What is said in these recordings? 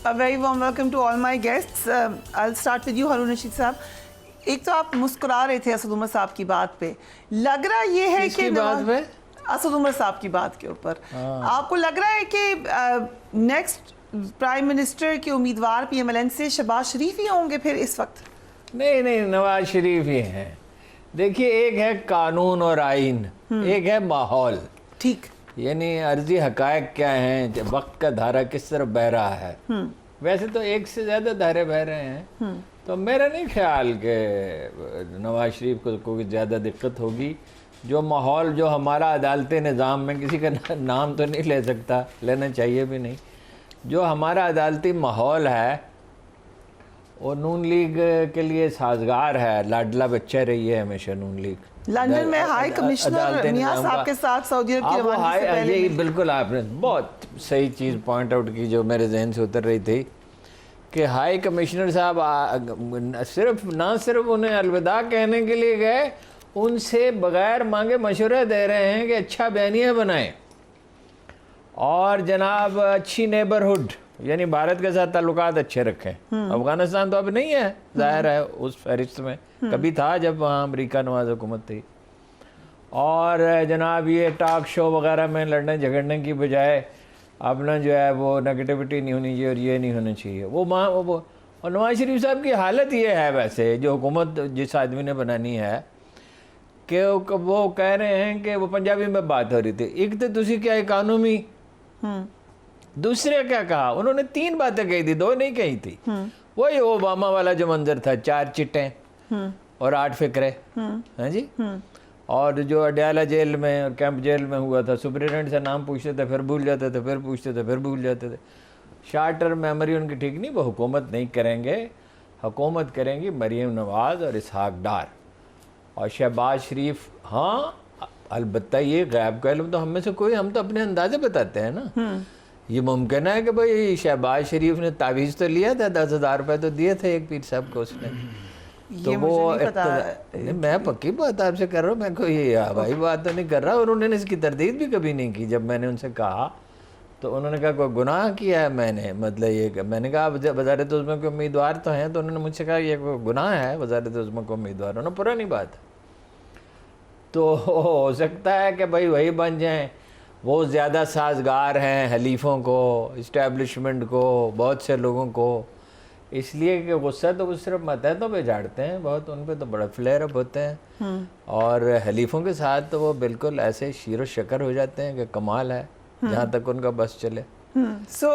A very warm welcome to all my guests. I'll start with you, हारून रशीद साहब. एक तो आप मुस्कुरा रहे थे असद उमर साहब की बात पे. लग रहा ये है कि असद उमर साहब की बात के ऊपर आपको लग रहा है कि नेक्स्ट प्राइम मिनिस्टर के उम्मीदवार PMLN से शहबाज शरीफ ही होंगे फिर इस वक्त? नहीं, नवाज शरीफ ही हैं. देखिए, एक है कानून और आइन, एक है माहौल. ठीक, यानी अर्जी हकायक क्या हैं, वक्त का धारा किस तरफ बह रहा है. वैसे तो एक से ज़्यादा धारे बह रहे हैं, तो मेरा नहीं ख्याल कि नवाज शरीफ को कोई ज़्यादा दिक्कत होगी. जो माहौल जो हमारा अदालती निज़ाम में, किसी का नाम तो नहीं ले सकता, लेना चाहिए भी नहीं, जो हमारा अदालती माहौल है वो नून लीग के लिए साजगार है. लाडला बच्चा रही है हमेशा नून लीग. लंदन में हाई कमिश्नर मियां साहब के साथ सऊदी अरब की रवानगी से पहले ये बिल्कुल आपने बहुत सही चीज़ पॉइंट आउट की जो मेरे जहन से उतर रही थी कि हाई कमिश्नर साहब सिर्फ उन्हें अलविदा कहने के लिए गए, उनसे बगैर मांगे मशवरा दे रहे हैं कि अच्छा बयानिया बनाएं और जनाब अच्छी नेबरहुड यानी भारत के साथ ताल्लुकात अच्छे रखें. अफगानिस्तान तो अब नहीं है, जाहिर है उस फहरिस्त में, कभी था जब वहाँ अमेरिका नवाज हुकूमत थी. और जनाब ये टॉक शो वगैरह में लड़ने झगड़ने की बजाय अपना जो है वो नेगेटिविटी नहीं होनी चाहिए और ये नहीं होना चाहिए. वो और नवाज शरीफ साहब की हालत ये है वैसे, जो हुकूमत जिस आदमी ने बनानी है, कि वो कह रहे हैं कि वो पंजाबी में बात हो रही थी, एक तो तुसी क्या इकानमी, दूसरे क्या कहा, उन्होंने 3 बातें कही थी, 2 नहीं कही थी. वही ओबामा वाला जो मंजर था, 4 चिट्टें और 8 फिक्रे, हैं जी. और जो अडयाला जेल में और कैंप जेल में हुआ था, सुप्रिटेंडेंट से नाम पूछते थे, फिर भूल जाते थे, फिर पूछते थे, फिर भूल जाते थे. शॉर्ट टर्म मेमोरी उनकी ठीक नहीं. वो हुकूमत नहीं करेंगे, हुकूमत करेंगी मरीम नवाज और इसहाक डार और शहबाज शरीफ. हाँ, अलबत्ता ये गैब का इल्म तो हम में से कोई, हम तो अपने अंदाजे बताते हैं ना. ये मुमकिन है कि भाई शहबाज शरीफ ने तावीज़ तो लिया था, 10,000 रुपये तो दिए थे एक पीर साहब को उसने, तो वो मैं पक्की बात आपसे कर रहा हूँ, मैं कोई हवाई बात तो नहीं कर रहा. और उन्होंने इसकी तरदीद भी कभी नहीं की. जब मैंने उनसे कहा तो उन्होंने कहा कोई गुनाह किया है मैंने, मतलब ये, मैंने कहा वज़ारत उज़्मा के उम्मीदवार तो हैं, तो उन्होंने मुझसे कहा ये कोई गुनाह है वज़ारत उज़्मा को उम्मीदवार होना, पुरानी बात है. तो हो सकता है कि भाई वही बन जाएं. वो ज़्यादा साजगार हैं हलीफों को, इस्टेब्लिशमेंट को, बहुत से लोगों को, इसलिए कि गुस्सा तो वो सिर्फ मतहतों पे झाड़ते हैं बहुत, उन पे तो बड़ा फ्लेयर अप होते हैं. और हलीफों के साथ तो वो बिल्कुल ऐसे शीरो शकर हो जाते हैं कि कमाल है, जहाँ तक उनका बस चले. सो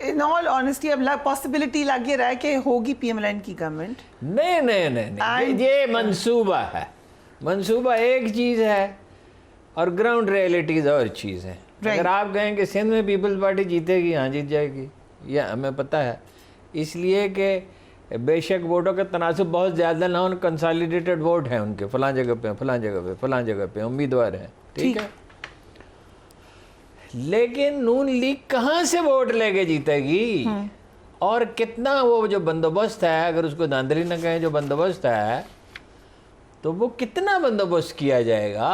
इन ऑल ऑनेस्टी अब पॉसिबिलिटी लग रहा है कि होगी PMLN की गवर्नमेंट? नहीं, ये मंसूबा है. मंसूबा एक चीज़ है और ग्राउंड रियलिटीज़ और चीज़ है. अगर आप कहें कि सिंध में पीपल्स पार्टी जीतेगी, हाँ जीत जाएगी, यह हमें पता है. इसलिए कि बेशक वोटों का तनासुब बहुत ज़्यादा ना हो, कंसोलिडेटेड वोट हैं उनके, फलां जगह पे, फलां जगह पे, फलां जगह पे उम्मीदवार हैं, ठीक है. लेकिन नून लीग कहाँ से वोट लेके जीतेगी और कितना वो जो बंदोबस्त है, अगर उसको धांधली न कहें, जो बंदोबस्त है, तो वो कितना बंदोबस्त किया जाएगा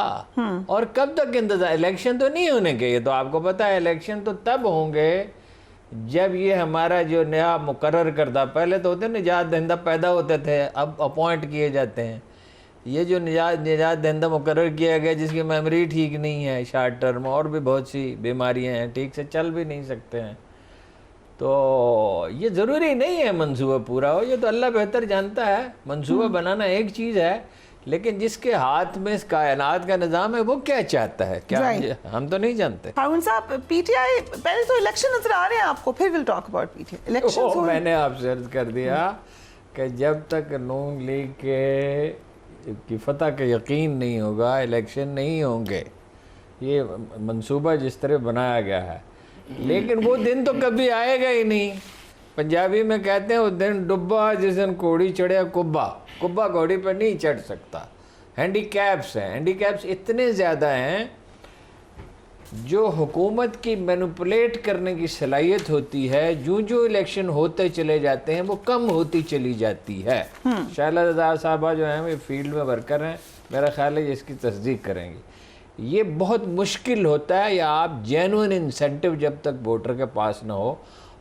और कब तक इंतजार. इलेक्शन तो नहीं होने के, ये तो आपको पता है. इलेक्शन तो तब होंगे जब ये हमारा जो नया मुकर्रर करता, पहले तो होते निजात दहिंदा पैदा होते थे, अब अपॉइंट किए जाते हैं. ये जो निजात दहिंदा मुकर्रर किया गया, जिसकी मेमोरी ठीक नहीं है, शॉर्ट टर्म और भी बहुत सी बीमारियां हैं, ठीक से चल भी नहीं सकते हैं, तो ये ज़रूरी नहीं है मंसूबा पूरा हो. ये तो अल्लाह बेहतर जानता है. मंसूबा बनाना एक चीज़ है, लेकिन जिसके हाथ में इस कायनात का निज़ाम है वो क्या चाहता है, क्या हम तो नहीं जानते. हारून साहब, PTI पहले तो इलेक्शन नजर आ रहे हैं आपको, फिर will talk about PTI election. मैंने आपसे अर्ज कर दिया कि जब तक नून लीग की फतह का यकीन नहीं होगा, इलेक्शन नहीं होंगे. ये मंसूबा जिस तरह बनाया गया है, लेकिन वो दिन तो कभी आएगा ही नहीं. पंजाबी में कहते हैं वो दिन डुब्बा जिस दिन कोड़ी चढ़िया कुब्बा, कुब्बा घोड़ी पर नहीं चढ़ सकता. हैंडीकैप्स हैं, हैंडीकैप्स इतने ज़्यादा हैं. जो हुकूमत की मैनिपुलेट करने की सलाहियत होती है, जो इलेक्शन होते चले जाते हैं वो कम होती चली जाती है. शायला रज़ा साहबा जो हैं, ये फील्ड में वर्कर हैं, मेरा ख्याल है ये इसकी तस्दीक करेंगी. ये बहुत मुश्किल होता है, या आप जेन्युइन इंसेंटिव जब तक वोटर के पास ना हो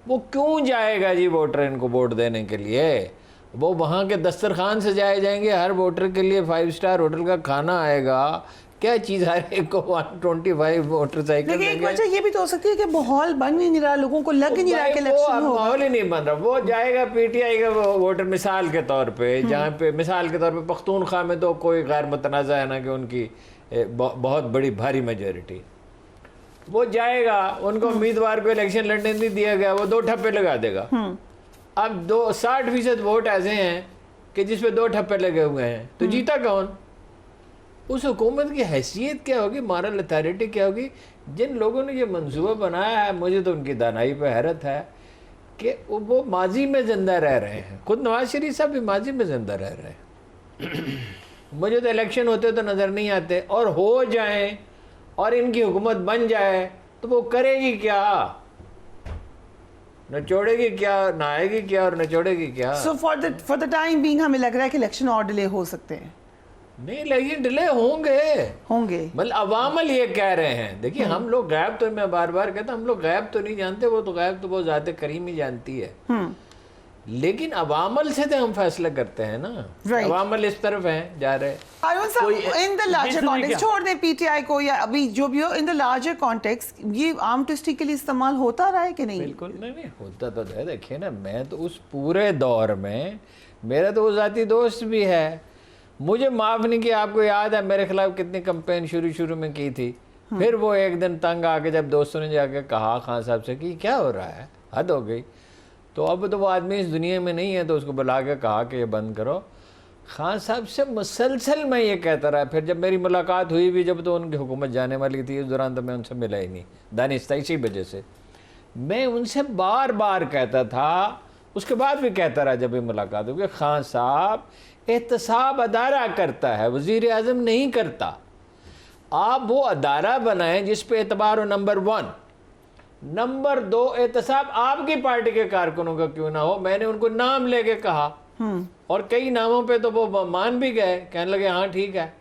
वो क्यों जाएगा जी वोटर इनको वोट देने के लिए? वो वहाँ के दस्तरखान से जाएंगे, हर वोटर के लिए 5 स्टार होटल का खाना आएगा, क्या चीज़ हर एक को 125 मोटरसाइकिल लेकिन एक वजह ये भी तो हो सकती है कि माहौल बन ही नहीं रहा, लोगों को लग ही नहीं रहा कि इलेक्शन होगा। माहौल ही नहीं बन रहा। वो जाएगा पीटीआई का वोटर मिसाल के तौर पे, जहाँ पे मिसाल के तौर पे पख्तूनख्वा में तो कोई गैर मुतनाज़ा है ना कि उनकी बहुत बड़ी भारी मेजोरिटी, वो जाएगा, उनको उम्मीदवार को इलेक्शन लड़ने नहीं दिया गया, वो 2 ठप्पे लगा देगा। अब 60% वोट ऐसे हैं कि जिसपे 2 ठप्पे लगे हुए हैं, तो जीता कौन? उस हुकूमत की हैसियत क्या होगी, मॉरल अथॉरिटी क्या होगी? जिन लोगों ने ये मंसूबा बनाया है, मुझे तो उनकी दानाई पे हैरत है कि वो माजी में ज़िंदा रह रहे हैं। खुद नवाज शरीफ साहब भी माजी में ज़िंदा रह रहे हैं। मुझे तो इलेक्शन होते तो नज़र नहीं आते, और हो जाएं और इनकी हुकूमत बन जाए तो वो करेगी क्या? नचोड़ेगी क्या, नहाएगी क्या और नचोड़ेगी क्या? So for the time being हमें लग रहा है कि इलेक्शन और डिले हो सकते हैं। नहीं, लेकिन डिले होंगे। मतलब अवामल ये कह रहे हैं। देखिए, हम लोग गैब, तो मैं बार बार कहता हूं, हम लोग गैब तो नहीं जानते, वो तो गैब तो बहुत ज़ाते करीम ही जानती है। लेकिन अवामल से तो हम फैसला करते हैं ना। अवामल इस तरफ हैं जा रहे। इन द लार्जर कॉन्टेक्स्ट, छोड़ दें पीटीआई को या अभी जो भी हो, इन द लार्जर कॉन्टेक्स्ट ये आर्म ट्विस्टिंग के लिए इस्तेमाल होता रहा है कि नहीं? बिल्कुल नहीं होता तो है। देखिए ना, मैं तो उस पूरे दौर में, मेरा तो वो ज़ाती दोस्त भी है, मुझे माफ़ नहीं किया। आपको याद है मेरे खिलाफ कितनी कंपेन शुरू में की थी। फिर वो एक दिन तंग आके जब दोस्तों ने जाके कहा खान साहब से कि क्या हो रहा है, हद हो गई, तो अब तो वो आदमी इस दुनिया में नहीं है, तो उसको बुला के कहा कि ये बंद करो। खान साहब से मुसलसल मैं ये कहता रहा। फिर जब मेरी मुलाकात हुई भी, जब तो उनकी हुकूमत जाने वाली थी, उस दौरान तो मैं उनसे मिला ही नहीं, दानिस्ता। इसी वजह से मैं उनसे बार बार कहता था, उसके बाद भी कहता रहा जब भी मुलाकात हुई, खान साहब एहतसाब अदारा करता है, वज़ीर आज़म नहीं करता। आप वो अदारा बनाएं जिस पे एतबार हो, नंबर 1। नंबर 2, एहतसाब आपकी पार्टी के कारकुनों का क्यों ना हो। मैंने उनको नाम लेके कहा, और कई नामों पे तो वो मान भी गए, कहने लगे हाँ ठीक है।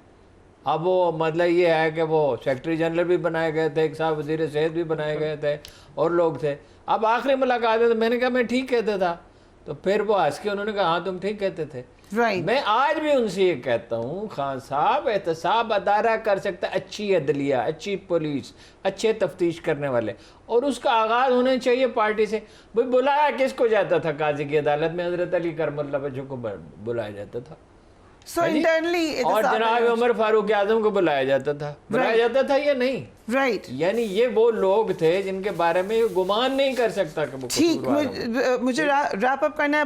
अब वो मतलब ये है कि वो सेक्रेटरी जनरल भी बनाए गए थे, एक साहब वज़ीर सेहत भी बनाए गए थे, और लोग थे। अब आखिरी मुलाकात है तो मैंने कहा मैं ठीक कहता था, तो फिर वो हंस के उन्होंने कहा हाँ तुम ठीक कहते थे। मैं आज भी उनसे ये कहता हूँ, खान साहब एहतसाब अदारा कर सकता है, अच्छी अदलिया, अच्छी पुलिस, अच्छे तफ्तीश करने वाले, और उसका आगाज़ होना चाहिए पार्टी से। भाई बुलाया किसको जाता था काजी की अदालत में? हज़रत अली करमुल्लाह वजह को बुलाया जाता था। इंटरनली और जनाब उमर फारूक आजम को बुलाया जाता था, बुलाया जाता था या नहीं? यानी ये वो लोग थे जिनके बारे में गुमान नहीं कर सकता कि वो ठीक। मुझे रैप अप करना है।